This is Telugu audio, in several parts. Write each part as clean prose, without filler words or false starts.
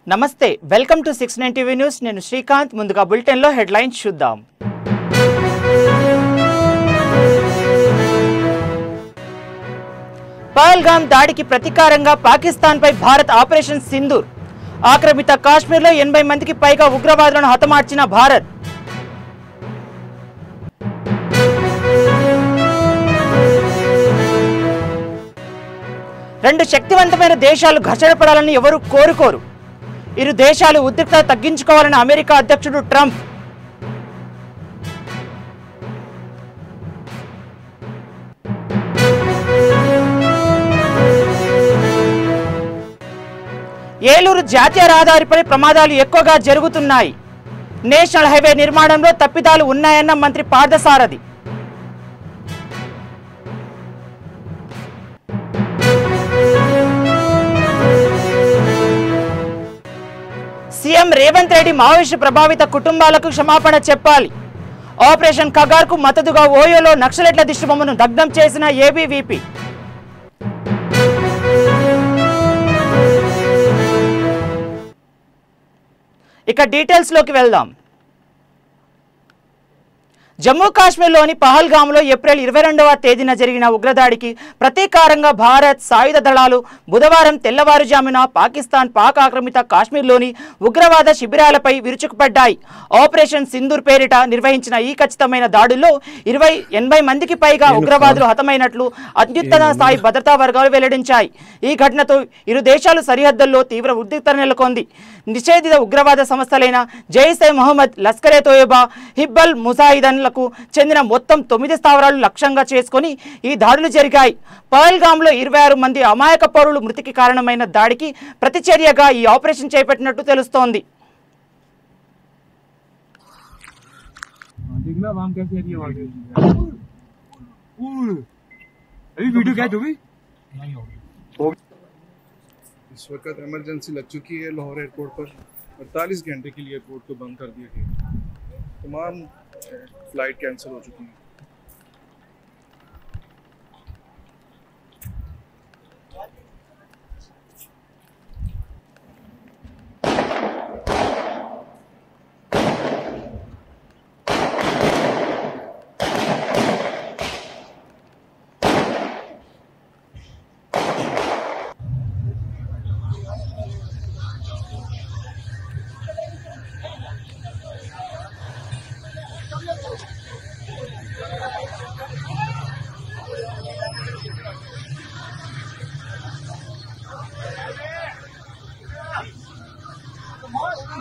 నమస్తే వెల్కమ్ టు 69 టీవీ న్యూస్ నేను శ్రీకాంత్ ముందుగా బులెటిన్ లో హెడ్లైన్స్ చూద్దాం పహల్గామ్ దాడికి ప్రతీకారంగా పాకిస్తాన్ పై భారత్ ఆపరేషన్ సింధూర్ ఆక్రమిత కాశ్మీర్లో 80 మందికి పైగా ఉగ్రవాదులను హతమార్చిన భారత్ రెండు శక్తివంతమైన దేశాలు ఘర్షణ పడాలని ఎవరు కోరుకోరు ఇరు దేశాలు ఉద్రిక్తత తగ్గించుకోవాలని అమెరికా అధ్యక్షుడు ట్రంప్ ఏలూరు జాతీయ రహదారిపై ప్రమాదాలు ఎక్కువగా జరుగుతున్నాయి నేషనల్ హైవే నిర్మాణంలో తప్పిదాలు ఉన్నాయన్న మంత్రి పార్థసారథి సీఎం రేవంత్ రెడ్డి మావోయిస్టు ప్రభావిత కుటుంబాలకు క్షమాపణ చెప్పాలి ఆపరేషన్ కగార్కు మద్దతుగా ఓయోలో నక్సలైట్ల దిష్టిబొమ్మను దగ్ధం చేసిన ఏబీవీపీ ఇక డీటెయిల్స్ లోకి వెళ్దాం జమ్మూ కాశ్మీర్లోని పహల్గామ్లో ఏప్రిల్ 22వ తేదీన జరిగిన ఉగ్రదాడికి ప్రతీకారంగా భారత్ సాయుధ దళాలు బుధవారం తెల్లవారుజామున పాకిస్తాన్ పాక్ ఆక్రమిత కాశ్మీర్లోని ఉగ్రవాద శిబిరాలపై విరుచుకుపడ్డాయి ఆపరేషన్ సింధూర్ పేరిట నిర్వహించిన ఈ ఖచ్చితమైన దాడుల్లో 80 మందికి పైగా ఉగ్రవాదులు హతమైనట్లు అత్యున్నత స్థాయి భద్రతా వర్గాలు వెల్లడించాయి ఈ ఘటనతో ఇరు దేశాల సరిహద్దుల్లో తీవ్ర ఉద్రిక్తత నెలకొంది నిషేధిత ఉగ్రవాద సంస్థలైన జైష్ ఎ మొహమ్మద్ లష్కరే తోయబా హిబ్బల్ ముజాహిదన్ చెందిన మొత్తం 9 స్థావరాలు లక్ష్యంగా చేసుకుని ఈ దాడులు జరిగాయి పహల్గామ్లో 26 మంది అమాయక పౌరులు మృతికి కారణమైన దాడికి ప్రతిచర్యగా ఈ ఆపరేషన్ చేపట్టినట్టు తెలుస్తోంది इस वक्त इमरजेंसी लग चुकी है लाहौर एयरपोर्ट पर 48 घंटे के लिए एयरपोर्ट को बंद कर दिया गया तमाम फ्लाइट कैंसिल हो चुकी हैं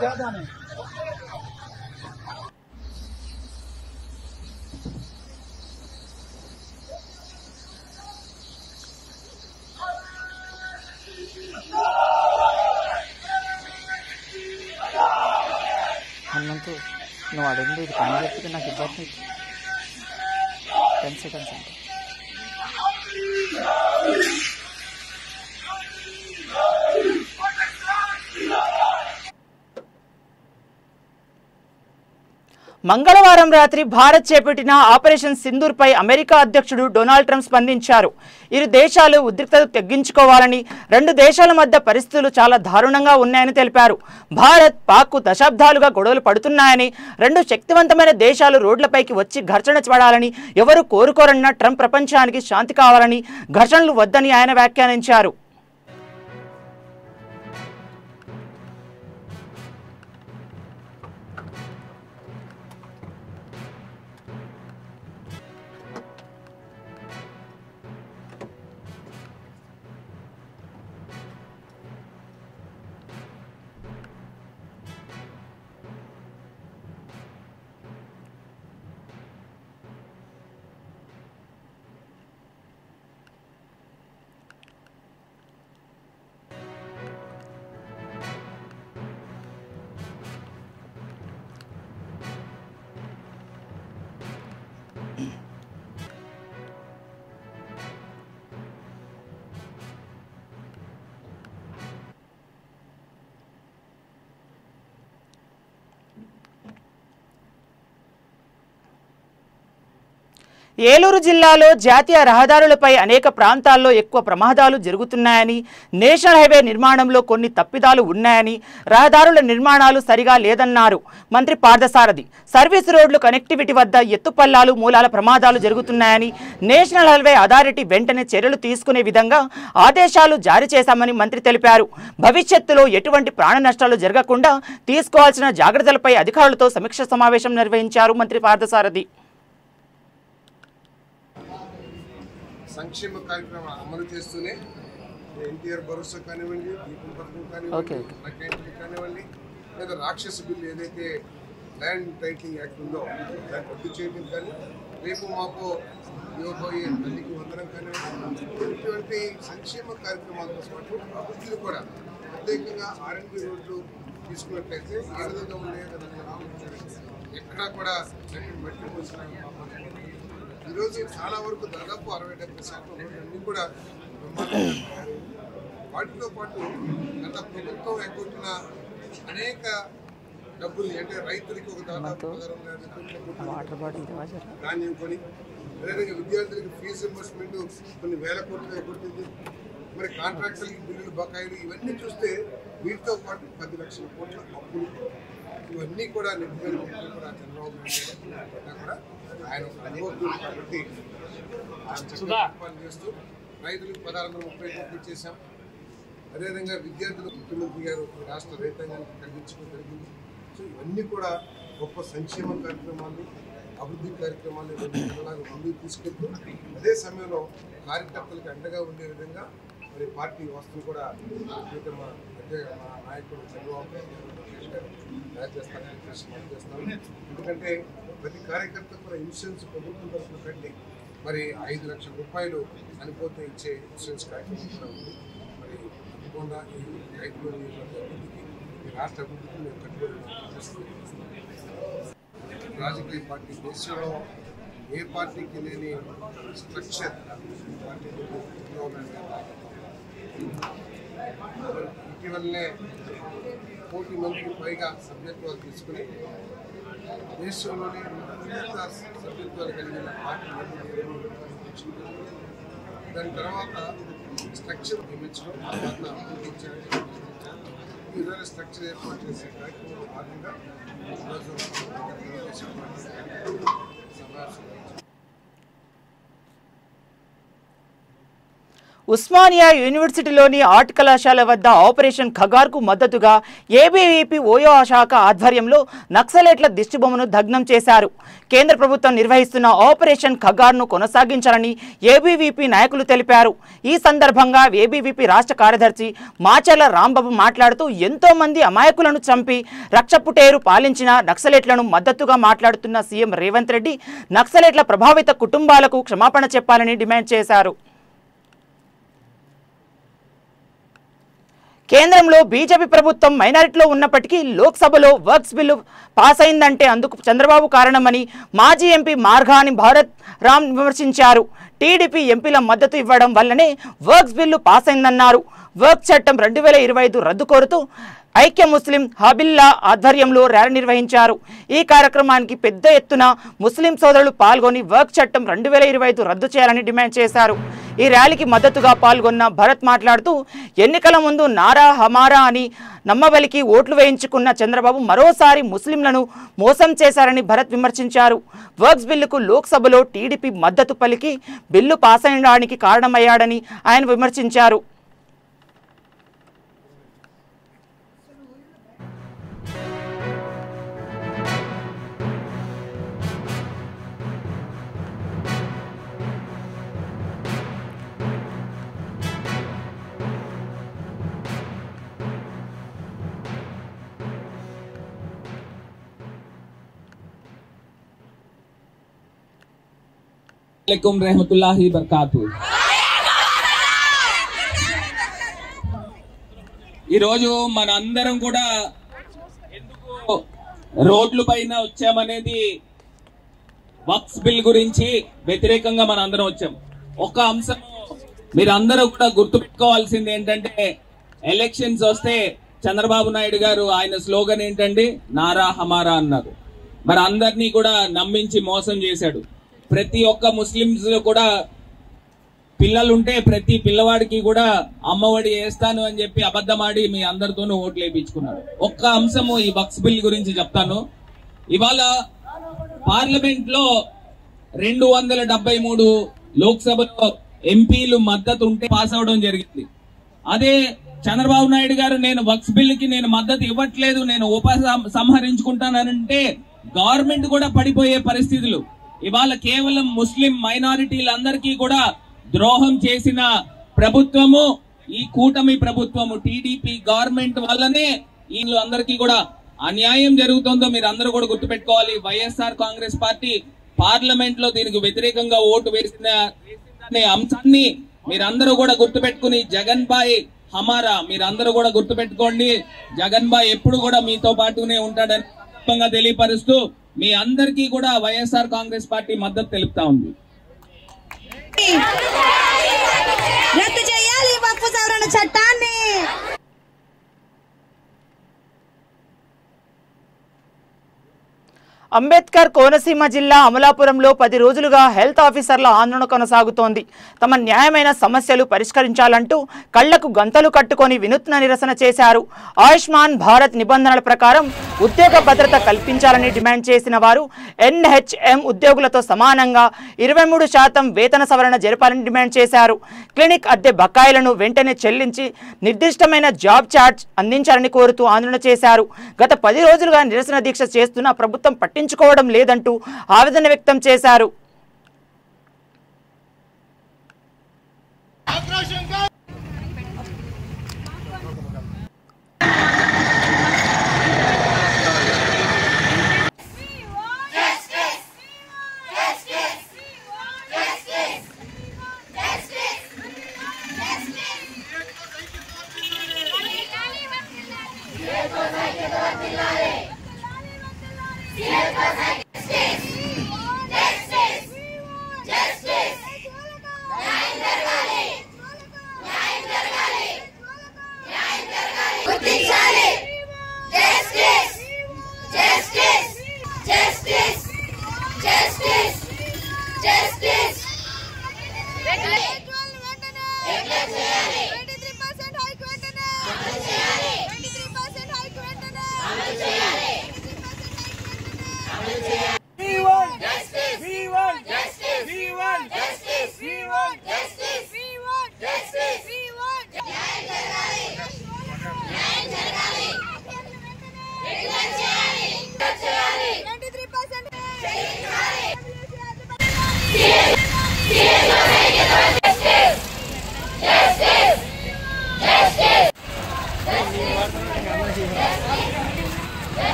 ज्यादा नहीं హనుమంతు నువ్వు అడిగింది ఇది పని చెప్తే నాకు ఇబ్బంది 10 సెకండ్స్ అంటే మంగళవారం రాత్రి భారత్ చేపట్టిన ఆపరేషన్ సింధూర్ పై అమెరికా అధ్యక్షుడు డొనాల్డ్ ట్రంప్ స్పందించారు ఇరు దేశాలు ఉద్రిక్తత తగ్గించుకోవాలని రెండు దేశాల మధ్య పరిస్థితులు చాలా దారుణంగా ఉన్నాయని తెలిపారు భారత్ పాక్ దశాబ్దాలుగా గొడవలు పడుతున్నాయని రెండు శక్తివంతమైన దేశాలు రోడ్లపైకి వచ్చి ఘర్షణ పడాలని ఎవరు కోరుకోరన్న ట్రంప్ ప్రపంచానికి శాంతి కావాలని ఘర్షణలు వద్దని ఆయన వ్యాఖ్యానించారు ఏలూరు జిల్లాలో జాతీయ రహదారులపై అనేక ప్రాంతాల్లో ఎక్కువ ప్రమాదాలు జరుగుతున్నాయని, నేషనల్ హైవే నిర్మాణంలో కొన్ని తప్పిదాలు ఉన్నాయని, రహదారుల నిర్మాణాలు సరిగా లేదన్నారు మంత్రి పార్థసారథి. సర్వీస్ రోడ్లు కనెక్టివిటీ వద్ద ఎత్తుపల్లాలు మూలాల ప్రమాదాలు జరుగుతున్నాయని, నేషనల్ హైవే అథారిటీ వెంటనే చర్యలు తీసుకునే విధంగా ఆదేశాలు జారీ చేశామని మంత్రి తెలిపారు. భవిష్యత్తులో ఎటువంటి ప్రాణ నష్టాలు జరగకుండా తీసుకోవాల్సిన జాగ్రత్తలపై అధికారులతో సమీక్ష సమావేశం నిర్వహించారు మంత్రి పార్థసారథి. సంక్షేమ కార్యక్రమాలు అమలు చేస్తూనే ఎన్టీఆర్ భరోసా కానివ్వండి, దీపం పథకం కానివ్వండి, క్యాంటీన్ కానివ్వండి, లేదా రాక్షస బిల్లు ఏదైతే ల్యాండ్ టైటిలింగ్ యాక్ట్ ఉందో దాన్ని రద్దు చేయడం కానీ, రేపు మాకు ఇవ్వబోయే తల్లికి వందనం కానివ్వండి, ఇటువంటి సంక్షేమ కార్యక్రమాలతో పాటు అభివృద్ధిని కూడా ప్రత్యేకంగా R&B రోడ్లు తీసుకున్నట్లయితే ఏ విధంగా ఉన్నాయో ఎక్కడా కూడా మట్టి పోసిన ఈరోజు చాలా వరకు దాదాపు 60-70% రోడ్లన్నీ కూడా వాటితో పాటు గత ప్రభుత్వం ఎగ్గొట్టిన అనేక డబ్బుల్ని అంటే రైతులకి ఒక దాదాపు 16,000 కోట్ల ధాన్యం కొని, అదేవిధంగా విద్యార్థులకి ఫీజు రింబర్స్మెంట్ కొన్ని వేల కోట్లు ఎగ్గొట్టింది. మరి కాంట్రాక్టర్లకి బిల్లులు బకాయిలు ఇవన్నీ చూస్తే వీటితో పాటు 10 లక్షల కోట్ల అప్పులు ఇవన్నీ కూడా నెగ్గులు కూడా చంద్రబాబు నాయుడు కూడా ఆయన అనుభవం కాబట్టి చేస్తూ రైతులకు 1630 కోట్లు ఇచ్చేసాం. అదేవిధంగా విద్యార్థులకు ముఖ్యమంత్రి గారు రాష్ట్ర రైతాంగానికి కలిగించడం జరిగింది. సో ఇవన్నీ కూడా గొప్ప సంక్షేమ కార్యక్రమాలు, అభివృద్ధి కార్యక్రమాలు ముందుకు తీసుకెళ్తూ అదే సమయంలో కార్యకర్తలకు అండగా ఉండే విధంగా మరి పార్టీ వ్యవస్థను కూడా మా నాయకుడు చంద్రబాబు తయారు చేస్తాను. ఎందుకంటే ప్రతి కార్యకర్త కూడా ఇన్సూరెన్స్ ప్రభుత్వం తరఫున కట్టి మరి 5 లక్షల రూపాయలు చనిపోతే ఇచ్చే ఇన్సూరెన్స్ కార్యక్రమం కూడా ఉంది. మరి తప్పకుండా ఈ రైతుల అభివృద్ధికి, ఈ రాష్ట్ర అభివృద్ధికి మేము కట్టుబడి రాజకీయ పార్టీ దేశంలో ఏ పార్టీకి లేని స్ట్రక్చర్ ఇటీవలనే 1 కోటి మందికి పైగా సభ్యత్వాలు తీసుకుని దేశంలోనే అత్యంత సభ్యత్వాలు కలిగిన పార్టీ దాని తర్వాత స్ట్రక్చర్ నిర్మించడం, తర్వాత అభివృద్ధించడం, ఈరోజు స్ట్రక్చర్ ఏర్పాటు చేసే కార్యక్రమంలో భాగంగా ఈరోజు ఉస్మానియా యూనివర్సిటీలోని ఆర్ట్ కళాశాల వద్ద ఆపరేషన్ ఖగార్కు మద్దతుగా ఏబీవీపీ ఓయో శాఖ ఆధ్వర్యంలో నక్సలైట్ల దిష్టిబొమ్మను దగ్నం చేశారు. కేంద్ర ప్రభుత్వం నిర్వహిస్తున్న ఆపరేషన్ ఖగార్ను కొనసాగించాలని ఏబీవీపీ నాయకులు తెలిపారు. ఈ సందర్భంగా ఏబీవీపీ రాష్ట్ర కార్యదర్శి మాచర్ల రాంబాబు మాట్లాడుతూ ఎంతో మంది అమాయకులను చంపి రక్షపుటేరు పాలించిన నక్సలైట్లను మద్దతుగా మాట్లాడుతున్న సీఎం రేవంత్ రెడ్డి నక్సలైట్ల ప్రభావిత కుటుంబాలకు క్షమాపణ చెప్పాలని డిమాండ్ చేశారు. కేంద్రంలో బీజేపీ ప్రభుత్వం మైనారిటీలో ఉన్నప్పటికీ లోక్సభలో వర్క్స్ బిల్లు పాస్ అయిందంటే అందుకు చంద్రబాబు కారణమని మాజీ ఎంపీ మార్గాని భారత్ రామ్ విమర్శించారు. టీడీపీ ఎంపీల మద్దతు ఇవ్వడం వల్లనే వర్క్స్ బిల్లు పాస్ అయిందన్నారు. వర్క్ చట్టం 2025 రద్దు కోరుతూ ఐక్య ముస్లిం హబిల్లా ఆధ్వర్యంలో ర్యాలీ నిర్వహించారు. ఈ కార్యక్రమానికి పెద్ద ఎత్తున ముస్లిం సోదరులు పాల్గొని వర్క్ చట్టం 2025 రద్దు చేయాలని డిమాండ్ చేశారు. ఈ ర్యాలీకి మద్దతుగా పాల్గొన్న భరత్ మాట్లాడుతూ ఎన్నికల ముందు నారా హమారా అని నమ్మబలికి ఓట్లు వేయించుకున్న చంద్రబాబు మరోసారి ముస్లింలను మోసం చేశారని భరత్ విమర్శించారు. వర్క్స్ బిల్లుకు లోక్సభలో టీడీపీ మద్దతు పలికి బిల్లు పాస్ అయ్యడానికి కారణమయ్యాడని ఆయన విమర్శించారు. रहमतुल्लाहि बरकातु। ఈరోజు మనందరం కూడా ఎందుకు రోడ్ల పైన వచ్చామనేది వక్ఫ్ బిల్ గురించి వ్యతిరేకంగా మనందరం వచ్చాం. ఒక అంశం మీరందరూ కూడా గుర్తుపెట్టుకోవాల్సింది ఏంటంటే ఎలక్షన్స్ వస్తే చంద్రబాబు నాయుడు గారు ఆయన స్లోగన్ ఏంటండి, నారా హమారా అన్నారు. మరి అందరినీ కూడా నమ్మించి మోసం చేశాడు. ప్రతి ఒక్క ముస్లింస్ కూడా పిల్లలుంటే ప్రతి పిల్లవాడికి కూడా అమ్మఒడి వేస్తాను అని చెప్పి అబద్ధమాడి మీ అందరితోనూ ఓట్లు వేయించుకున్నాడు. ఒక్క అంశము ఈ వక్ఫ్ బిల్ గురించి చెప్తాను. ఇవాళ పార్లమెంట్ లో 273 లోక్సభలో ఎంపీలు మద్దతు ఉంటే పాస్ అవడం జరిగింది. అదే చంద్రబాబు నాయుడు గారు నేను వక్ఫ్ బిల్ కి నేను మద్దతు ఇవ్వట్లేదు, నేను ఉపసంహరించుకుంటానంటే గవర్నమెంట్ కూడా పడిపోయే పరిస్థితులు. ఇవాళ కేవలం ముస్లిం మైనారిటీలందరికీ కూడా ద్రోహం చేసిన ప్రభుత్వము ఈ కూటమి ప్రభుత్వము టీడీపీ గవర్నమెంట్ వల్లనే వీళ్ళు అందరికీ కూడా అన్యాయం జరుగుతుందో మీరు అందరూ కూడా గుర్తుపెట్టుకోవాలి. వైఎస్ఆర్ కాంగ్రెస్ పార్టీ పార్లమెంట్ లో దీనికి వ్యతిరేకంగా ఓటు వేసిన అంశాన్ని మీరందరూ కూడా గుర్తుపెట్టుకుని జగన్ భాయ్ హమారా మీరందరూ కూడా గుర్తుపెట్టుకోండి. జగన్ భాయ్ ఎప్పుడు కూడా మీతో పాటునే ఉంటాడని తెలియపరుస్తూ మీ అందరికీ కూడా వైఎస్ఆర్ కాంగ్రెస్ పార్టీ మద్దతు తెలుపుతా ఉంది. రద్దు చేయాలి వక్ఫ్ సవరణ చట్టాన్ని. అంబేద్కర్ కోనసీమ జిల్లా అమలాపురంలో 10 రోజులుగా హెల్త్ ఆఫీసర్ల ఆందోళన కొనసాగుతోంది. తమ న్యాయమైన సమస్యలు పరిష్కరించాలంటూ కళ్లకు గంతలు కట్టుకొని వినూత్న నిరసన చేశారు. ఆయుష్మాన్ భారత్ నిబంధనల ప్రకారం ఉద్యోగ భద్రత కల్పించాలని డిమాండ్ చేసిన వారు ఎన్హెచ్ఎం ఉద్యోగులతో సమానంగా 23% వేతన సవరణ జరపాలని డిమాండ్ చేశారు. క్లినిక్ అద్దె బకాయిలను వెంటనే చెల్లించి నిర్దిష్టమైన జాబ్ చార్జ్ అందించాలని కోరుతూ ఆందోళన చేశారు. గత 10 రోజులుగా నిరసన దీక్ష చేస్తున్న ప్రభుత్వం పట్టించుకోవడం లేదంటూ ఆవేదన వ్యక్తం చేశారు.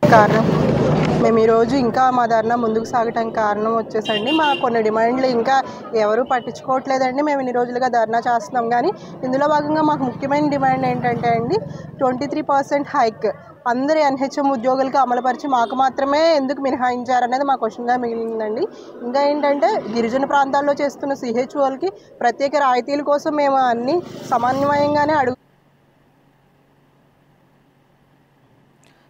కారణం మేము ఈరోజు ఇంకా మా ధర్నా ముందుకు సాగటానికి కారణం వచ్చేసండి మా కొన్ని డిమాండ్లు ఇంకా ఎవరు పట్టించుకోవట్లేదండి. మేము ఇన్ని రోజులుగా ధర్నా చేస్తున్నాం కానీ ఇందులో భాగంగా మాకు ముఖ్యమైన డిమాండ్ ఏంటంటే అండి 23% హైక్ అందరి ఎన్హెచ్ఎం ఉద్యోగులకు అమలుపరిచి మాకు మాత్రమే ఎందుకు మినహాయించారనేది మా క్వశ్చన్గా మిగిలిందండి. ఇంకా ఏంటంటే గిరిజన ప్రాంతాల్లో చేస్తున్న సిహెచ్ఓలకి ప్రత్యేక రాయితీల కోసం మేము అన్ని సమన్వయంగానే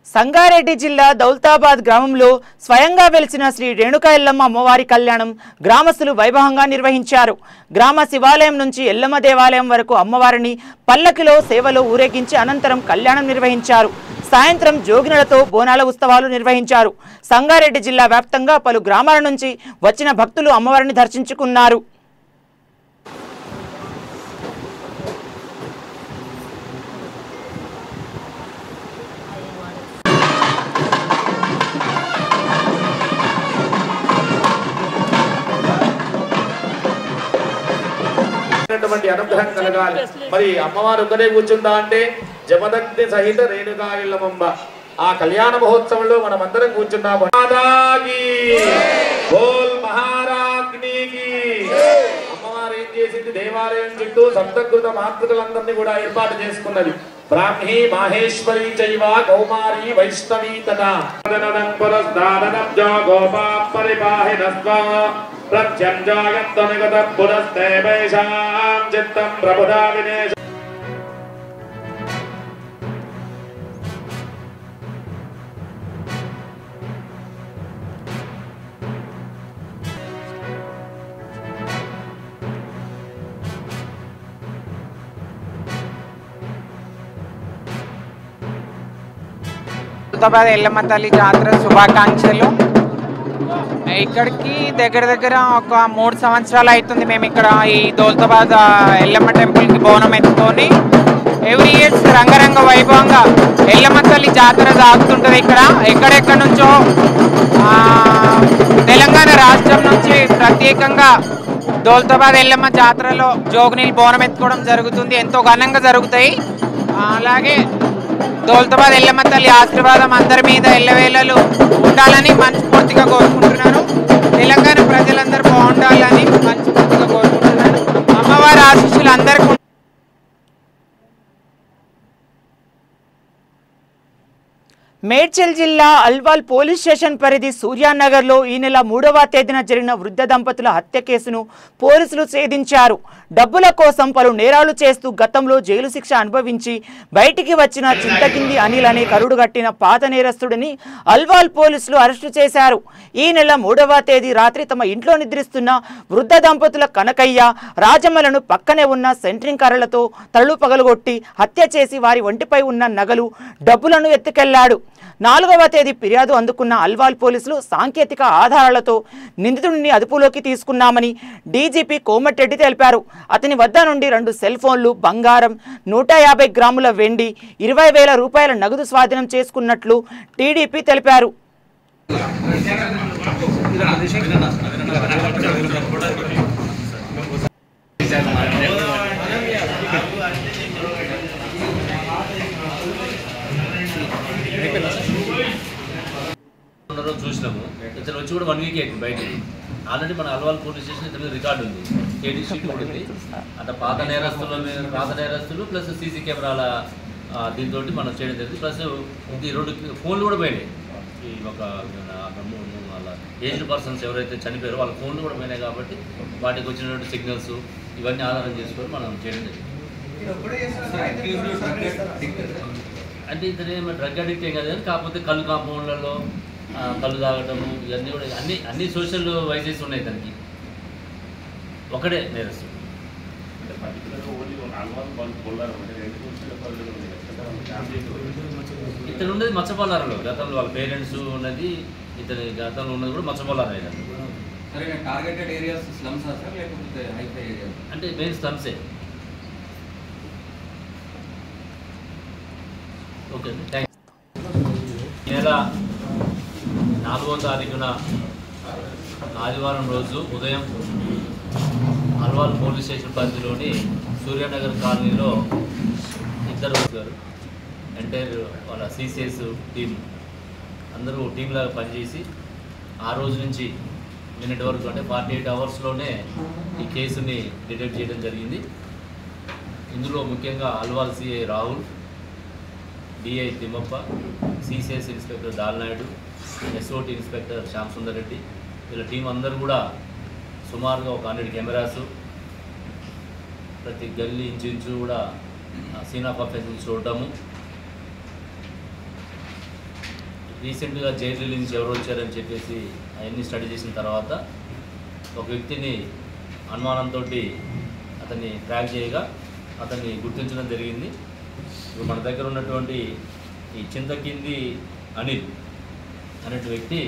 సంగారెడ్డి జిల్లా దౌలతాబాద్ గ్రామంలో స్వయంగా వెలిసిన శ్రీ రేణుకా ఎల్లమ్మ అమ్మవారి కళ్యాణం గ్రామస్తులు వైభవంగా నిర్వహించారు. గ్రామ శివాలయం నుంచి ఎల్లమ్మ దేవాలయం వరకు అమ్మవారిని పల్లకిలో సేవలో ఊరేగించి అనంతరం కళ్యాణం నిర్వహించారు. సాయంత్రం జోగినులతో బోనాల ఉత్సవాలు నిర్వహించారు. సంగారెడ్డి జిల్లా వ్యాప్తంగా పలు గ్రామాల నుంచి వచ్చిన భక్తులు అమ్మవారిని దర్శించుకున్నారు. అనుగ్రహం కలగాలి. మరి అమ్మవారు ఒకటే కూర్చుందా అంటే జమదగ్ని సహిత రేణుకా ఎల్లమ్మ ఆ కళ్యాణ మహోత్సవంలో మనం అందరం కూర్చున్నాము. అమ్మవారు ఏం చేసింది, దేవాలయం చుట్టూ సప్తకృత మాతృకలందరినీ కూడా ఏర్పాటు చేసుకున్నది. బ్రాహ్మీ మాహేశ్వరి చైవ కౌమారి వైష్ణవీ తథా ప్రత్యంజాయంతనిగత పురస్తే వైశాం చిత్తం ప్రభుధా వినేశ దౌలతాబాద్ ఎల్లమ్మ తల్లి జాతర శుభాకాంక్షలు. ఇక్కడికి దగ్గర ఒక 3 సంవత్సరాలు అవుతుంది మేము ఇక్కడ ఈ దౌలతాబాద్ ఎల్లమ్మ టెంపుల్కి బోనం ఎత్తుకొని ఎవ్రీ ఇయర్స్ రంగరంగ వైభవంగా ఎల్లమ్మ తల్లి జాతర సాగుతుంటుంది. ఇక్కడ ఎక్కడెక్కడ నుంచో తెలంగాణ రాష్ట్రం నుంచి ప్రత్యేకంగా దౌలతాబాద్ ఎల్లమ్మ జాతరలో జోగినీళ్ళు బోనం ఎత్తుకోవడం జరుగుతుంది. ఎంతో ఘనంగా జరుగుతాయి. అలాగే దౌలతాబాద్ ఎల్లమ్మ తల్లి ఆశీర్వాదం అందరి మీద ఎల్లవేళలు ఉండాలని మనస్ఫూర్తిగా కోరుకుంటున్నాను. తెలంగాణ ప్రజలందరూ బాగుండాలని మనస్ఫూర్తిగా కోరుకుంటున్నాను. అమ్మవారి ఆశీస్సులు అందరికీ. మేడ్చల్ జిల్లా అల్వాల్ పోలీస్ స్టేషన్ పరిధి సూర్యానగర్లో ఈ నెల 3వ తేదీన జరిగిన వృద్ధ దంపతుల హత్య కేసును పోలీసులు ఛేదించారు. డబ్బుల కోసం పలు నేరాలు చేస్తూ గతంలో జైలు శిక్ష అనుభవించి బయటికి వచ్చిన చింతకింది అనిల్ అనే కరుడుగట్టిన పాత నేరస్తుడిని అల్వాల్ పోలీసులు అరెస్టు చేశారు. ఈ నెల 3వ తేదీ రాత్రి తమ ఇంట్లో నిద్రిస్తున్న వృద్ధ దంపతుల కనకయ్య రాజమ్మలను పక్కనే ఉన్న సెంట్రింగ్ కర్రలతో తలలు పగలగొట్టి హత్య చేసి వారి ఒంటిపై ఉన్న నగలు డబ్బులను ఎత్తుకెళ్లాడు. 4వ తేదీ ఫిర్యాదు అందుకున్న అల్వాల్ పోలీసులు సాంకేతిక ఆధారాలతో నిందితుడిని అదుపులోకి తీసుకున్నామని డీజీపీ కోమటిరెడ్డి తెలిపారు. అతని వద్ద నుండి 2 సెల్ ఫోన్లు, బంగారం, 150 గ్రాముల వెండి, 20,000 రూపాయల నగదు స్వాధీనం చేసుకున్నట్లు టీడీపీ తెలిపారు. చూసినాము. ఇతను వచ్చి కూడా 1 వీక్ అయింది బయటికి. ఆల్రెడీ మన అల్వాల్ పోలీస్ స్టేషన్ ఇతని రికార్డు ఉంది, కేడీ షీట్ కూడా ఉంది. అంటే పాత నేరస్తులు ప్లస్ సీసీ కెమెరాల దీంతో మనం చేయడం జరిగింది. ప్లస్ ఇది 2 ఫోన్లు కూడా పోయినాయి. ఈ ఒక వాళ్ళ ఏజ్డ్ పర్సన్స్ ఎవరైతే చనిపోయారో వాళ్ళ ఫోన్లు కూడా పోయినాయి. కాబట్టి వాటికి వచ్చినటువంటి సిగ్నల్స్ ఇవన్నీ ఆధారం చేసుకొని మనం చేయడం జరిగింది. అంటే ఇతను డ్రగ్ అడిక్ట్ ఏం కాదు కానీ కాకపోతే కళ్ళు కాంపౌండ్లలో కళ్ళు తాగటము ఇవన్నీ కూడా అన్ని సోషల్ వైజెస్ ఉన్నాయి. దానికి ఒకటే నేరస్తు. ఇతను ఉన్నది మచ్చపల్లారంలో. గతంలో వాళ్ళ పేరెంట్స్ ఉన్నది, ఇతని గతంలో ఉన్నది కూడా మచ్చపల్లారం. అంటే మెయిన్ స్లమ్సే. ఓకే అండి, థ్యాంక్స్. ఈ నెల 4వ తారీఖున ఆదివారం రోజు ఉదయం అల్వాల్ పోలీస్ స్టేషన్ పరిధిలోని సూర్యానగర్ కాలనీలో 2 వచ్చారు. ఎంటైర్ వాళ్ళ సిసిఎస్ టీం అందరూ టీంలాగా పనిచేసి ఆ రోజు నుంచి నిన్నటి వరకు అంటే 48 అవర్స్లోనే ఈ కేసుని డిటెక్ట్ చేయడం జరిగింది. ఇందులో ముఖ్యంగా Alwal CI Rahul, DI Thimmappa, CCS inspector Dalnaidu, SOT inspector Shyam Sundar Reddy, వీళ్ళ టీం అందరూ కూడా సుమారుగా ఒక 100 కెమెరాసు ప్రతి గల్లీ ఇంచు కూడా సీన్ ఆఫ్ అఫెన్స్ చూడటము, రీసెంట్గా జైలు నుంచి ఎవరు వచ్చారని చెప్పేసి అవన్నీ స్టడీ చేసిన తర్వాత ఒక వ్యక్తిని అనుమానంతో అతన్ని ట్రాక్ చేయగా అతన్ని గుర్తించడం జరిగింది. ఇప్పుడు మన దగ్గర ఉన్నటువంటి ఈ చింతకింది అనిల్ అనే వ్యక్తి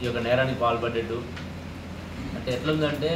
ఈ యొక్క నేరానికి పాల్పడ్డాడు. అంటే ఎట్లుందంటే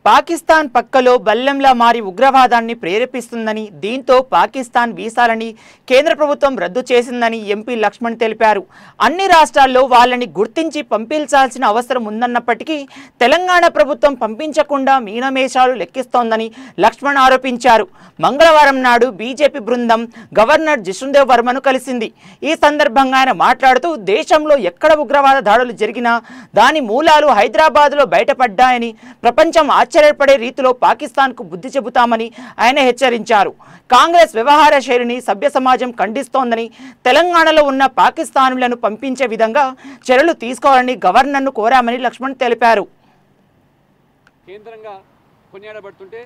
పాకిస్తాన్ పక్కలో బల్లెంలా మారి ఉగ్రవాదాన్ని ప్రేరేపిస్తుందని, దీంతో పాకిస్తాన్ వీసాలని కేంద్ర ప్రభుత్వం రద్దు చేసిందని ఎంపీ లక్ష్మణ్ తెలిపారు. అన్ని రాష్ట్రాల్లో వాళ్ళని గుర్తించి పంపించాల్సిన అవసరం ఉందన్నప్పటికీ తెలంగాణ ప్రభుత్వం పంపించకుండా మీనమేషాలు లెక్కిస్తోందని లక్ష్మణ్ ఆరోపించారు. మంగళవారం నాడు బీజేపీ బృందం గవర్నర్ జిష్ణుదేవ్ వర్మను కలిసింది. ఈ సందర్భంగా ఆయన మాట్లాడుతూ దేశంలో ఎక్కడ ఉగ్రవాద దాడులు జరిగినా దాని మూలాలు హైదరాబాద్లో బయటపడ్డాయని, ప్రపంచం ఆశ్చర్యపడే రీతిలో పాకిస్తాన్కు బుద్ధి చెబుతామని ఆయన హెచ్చరించారు. కాంగ్రెస్ వ్యవహార శైలిని సభ్య సమాజం ఖండిస్తోందని, తెలంగాణలో ఉన్న పాకిస్తానులను పంపించే విధంగా చర్యలు తీసుకోవాలని గవర్నర్ను కోరామని లక్ష్మణ్ తెలిపారు. కేంద్రంగా కొనియాడబడుతుంటే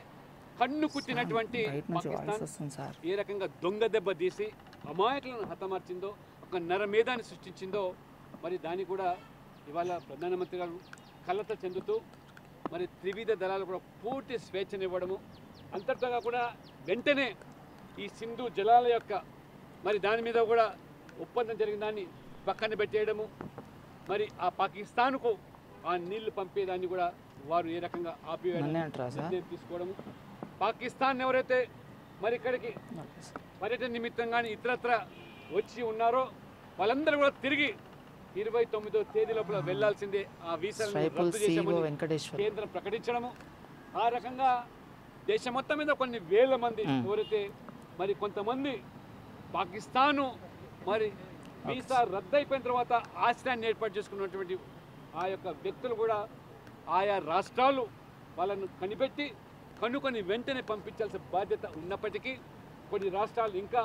కన్ను కుట్టినటువంటి పాకిస్తాన్ ఏ రకంగా దొంగ దెబ్బ తీసి అమాయకులను హతమార్చిందో, ఒక నరమేధాన్ని సృష్టించిందో, మరి దాన్ని కూడా ఇవాళ ప్రధానమంత్రి గారు కలత చెందుతూ మరి త్రివిధ దళాలు కూడా పూర్తి స్వేచ్ఛనివ్వడము, అంతటితో కాకుండా వెంటనే ఈ సింధు జలాల యొక్క మరి దాని మీద కూడా ఒప్పందం జరిగిన దాన్ని పక్కన పెట్టేయడము, మరి ఆ పాకిస్తాన్కు ఆ నీళ్లు పంపేదాన్ని కూడా వారు ఏ రకంగా ఆపివేయడం తీసుకోవడము, పాకిస్తాన్ ఎవరైతే మరి ఇక్కడికి పర్యటన నిమిత్తం కానీ ఇతరత్ర వచ్చి ఉన్నారో వాళ్ళందరూ కూడా తిరిగి 29వ తేదీ లోపల వెళ్లాల్సిందే. ఆ వీసాలను రద్దు చేశామని కేంద్రం ప్రకటించడము, ఆ రకంగా దేశం మొత్తం మీద కొన్ని వేల మంది ఎవరైతే మరి కొంతమంది పాకిస్తాను మరి వీసా రద్దయిపోయిన తర్వాత ఆశ్రయాన్ని ఏర్పాటు చేసుకున్నటువంటి ఆ యొక్క వ్యక్తులు కూడా ఆయా రాష్ట్రాలు వాళ్ళను కనిపెట్టి కనుకొని వెంటనే పంపించాల్సిన బాధ్యత ఉన్నప్పటికీ కొన్ని రాష్ట్రాలు ఇంకా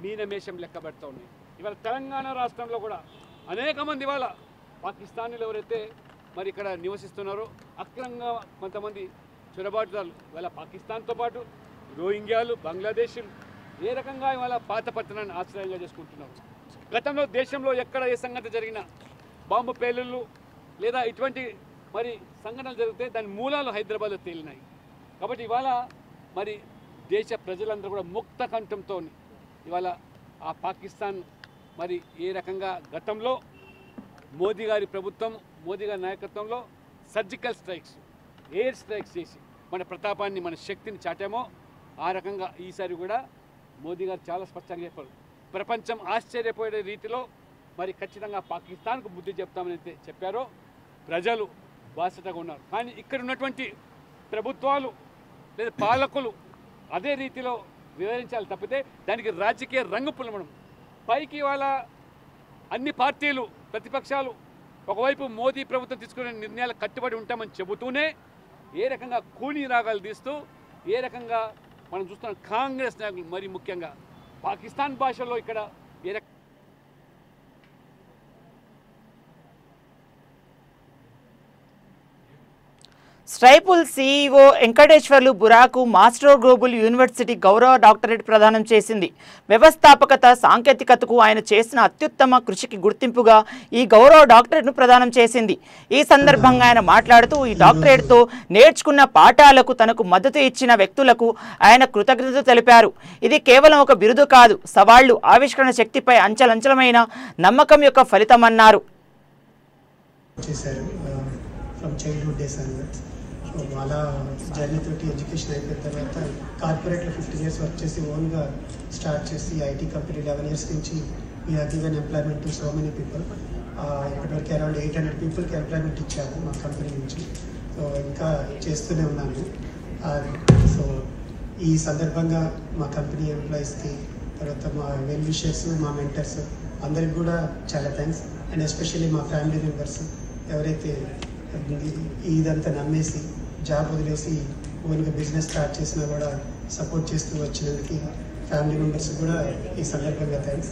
మీనమేషం లెక్క పెడతా ఉన్నాయి. ఇవాళ తెలంగాణ రాష్ట్రంలో కూడా అనేక మంది ఇవాళ పాకిస్తానీలు ఎవరైతే మరి ఇక్కడ నివసిస్తున్నారో అక్రమంగా కొంతమంది చొరబాటుదారులు ఇవాళ పాకిస్తాన్తో పాటు రోహింగ్యాలు, బంగ్లాదేశీలు ఏ రకంగా ఇవాళ పాత పట్టణాన్ని ఆశ్రయంగా చేసుకుంటున్నారు. గతంలో దేశంలో ఎక్కడ ఏ సంఘటన జరిగినా బాంబు పేలుళ్ళు లేదా ఇటువంటి మరి సంఘటనలు జరిగితే దాని మూలాలు హైదరాబాద్లో తేలినాయి. కాబట్టి ఇవాళ మరి దేశ ప్రజలందరూ కూడా ముక్త కంఠంతో ఇవాళ ఆ పాకిస్తాన్ మరి ఏ రకంగా గతంలో మోదీ గారి ప్రభుత్వం, మోదీ గారి నాయకత్వంలో సర్జికల్ స్ట్రైక్స్, ఎయిర్ స్ట్రైక్స్ చేసి మన ప్రతాపాన్ని, మన శక్తిని చాటామో ఆ రకంగా ఈసారి కూడా మోదీ గారు చాలా స్పష్టంగా చెప్పారు. ప్రపంచం ఆశ్చర్యపోయే రీతిలో మరి ఖచ్చితంగా పాకిస్తాన్కు బుద్ధి చెప్తామని చెప్పారో ప్రజలు బాసటగా ఉన్నారు. కానీ ఇక్కడ ఉన్నటువంటి ప్రభుత్వాలు లేదా పాలకులు అదే రీతిలో వివరించాలి తప్పితే దానికి రాజకీయ రంగు పులమడం. పైకి వాళ్ళ అన్ని పార్టీలు, ప్రతిపక్షాలు ఒకవైపు మోదీ ప్రభుత్వం తీసుకునే నిర్ణయాలు కట్టుబడి ఉంటామని చెబుతూనే ఏ రకంగా కూలీ రాగాలు తీస్తూ ఏ రకంగా మనం చూస్తున్నాం కాంగ్రెస్ నాయకులు మరి ముఖ్యంగా పాకిస్తాన్ భాషలో ఇక్కడ ఏ రకంగా స్ట్రైపుల్ సీఈఓ వెంకటేశ్వర్లు బురాకు మాస్ట్రో గ్లోబల్ యూనివర్సిటీ గౌరవ డాక్టరేట్ ప్రదానం చేసింది. వ్యవస్థాపకత, సాంకేతికతకు ఆయన చేసిన అత్యుత్తమ కృషికి గుర్తింపుగా ఈ గౌరవ డాక్టరేట్ను ప్రదానం చేసింది. ఈ సందర్భంగా ఆయన మాట్లాడుతూ ఈ డాక్టరేట్తో నేర్చుకున్న పాఠాలకు తనకు మద్దతు ఇచ్చిన వ్యక్తులకు ఆయన కృతజ్ఞతలు తెలిపారు. ఇది కేవలం ఒక బిరుదు కాదు, సవాళ్లు, ఆవిష్కరణ శక్తిపై అంచలంచలమైన నమ్మకం యొక్క ఫలితమన్నారు. వాళ్ళ జర్నీ తోటి ఎడ్యుకేషన్ అయిపోయిన తర్వాత కార్పొరేట్లో 15 years వర్క్ చేసి ఓన్గా స్టార్ట్ చేసి ఐటీ కంపెనీ 11 years నుంచి we have given employment to so many people. ఇప్పటివరకు అరౌండ్ 800 పీపుల్కి ఎంప్లాయ్మెంట్ ఇచ్చాము మా కంపెనీ నుంచి. సో ఇంకా చేస్తూనే ఉన్నాను. సో ఈ సందర్భంగా మా కంపెనీ ఎంప్లాయీస్కి, తర్వాత మా వెల్ విషర్స్, మా మెంటర్స్ అందరికి కూడా చాలా థ్యాంక్స్. అండ్ ఎస్పెషల్లీ మా ఫ్యామిలీ మెంబర్స్ ఎవరైతే ఇదంతా నమ్మేసి జాబ్ వదిలేసి ఓన్గా బిజినెస్ స్టార్ట్ చేసినా కూడా సపోర్ట్ చేస్తూ వచ్చినందుకు ఫ్యామిలీ మెంబర్స్ కూడా ఈ సందర్భంగా థ్యాంక్స్.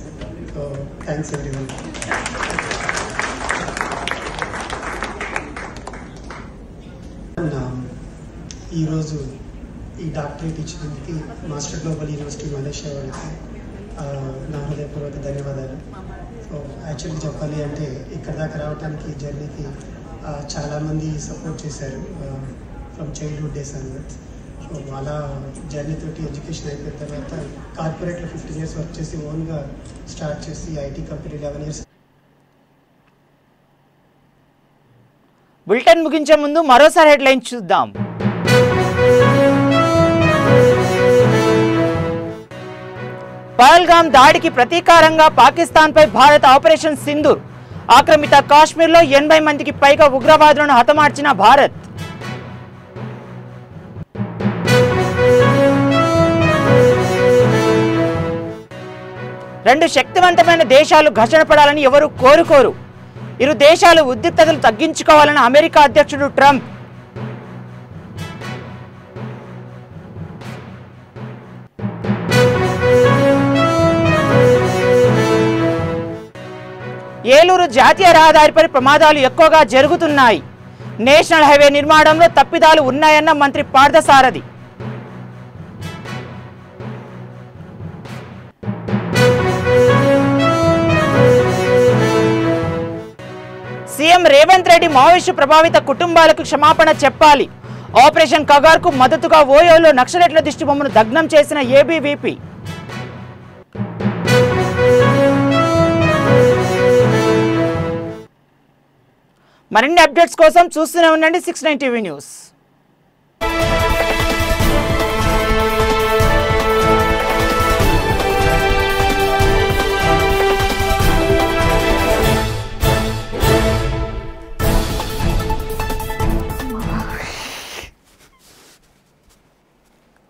So thanks everyone. ఈరోజు ఈ డాక్టరేట్ ఇచ్చినందుకు మాస్టర్ గ్లోబల్ యూనివర్సిటీ మలేషియా వాళ్ళకి నా హృదయపూర్వక ధన్యవాదాలు. సో యాక్చువల్లీ చెప్పాలి అంటే ఇక్కడ దాకా రావడానికి జర్నీకి చాలామంది సపోర్ట్ చేశారు from childhood days onwards. So వాళ్ళ జర్నీ తోటి ఎడ్యుకేషన్ అయిపోయిన తర్వాత కార్పొరేట్లో 15 years వర్క్ చేసి ఓన్గా స్టార్ట్ చేసి ఐటీ కంపెనీ 11 years. బులెటిన్ ముగించే ముందు మరోసారి హెడ్లైన్స్ చూద్దాం. పహల్గామ్ దాడికి ప్రతీకారంగా పాకిస్తాన్పై భారత్ ఆపరేషన్ సింధూర్. ఆక్రమిత కాశ్మీర్లో 80 మందికి పైగా ఉగ్రవాదులను హతమార్చిన భారత్. రెండు శక్తివంతమైన దేశాలు ఘర్షణ పడాలని ఎవరు కోరుకోరు. ఇరు దేశాలు ఉద్రిక్తతలు తగ్గించుకోవాలని అమెరికా అధ్యక్షుడు ట్రంప్. ఏలూరు జాతీయ రహదారిపై ప్రమాదాలు ఎక్కువగా జరుగుతున్నాయి. నేషనల్ హైవే నిర్మాణంలో తప్పిదాలు ఉన్నాయన్న మంత్రి పార్థసారథి. సీఎం రేవంత్ రెడ్డి మావోయిస్టు ప్రభావిత కుటుంబాలకు క్షమాపణ చెప్పాలి. ఆపరేషన్ కగార్కు మద్దతుగా ఓయోలో నక్సలైట్ల దిష్టిబొమ్మను దగ్నం చేసిన ఏబీవీపీ. మరిన్ని అప్డేట్స్ కోసం చూస్తూనే ఉండండి 69 టీవీ న్యూస్.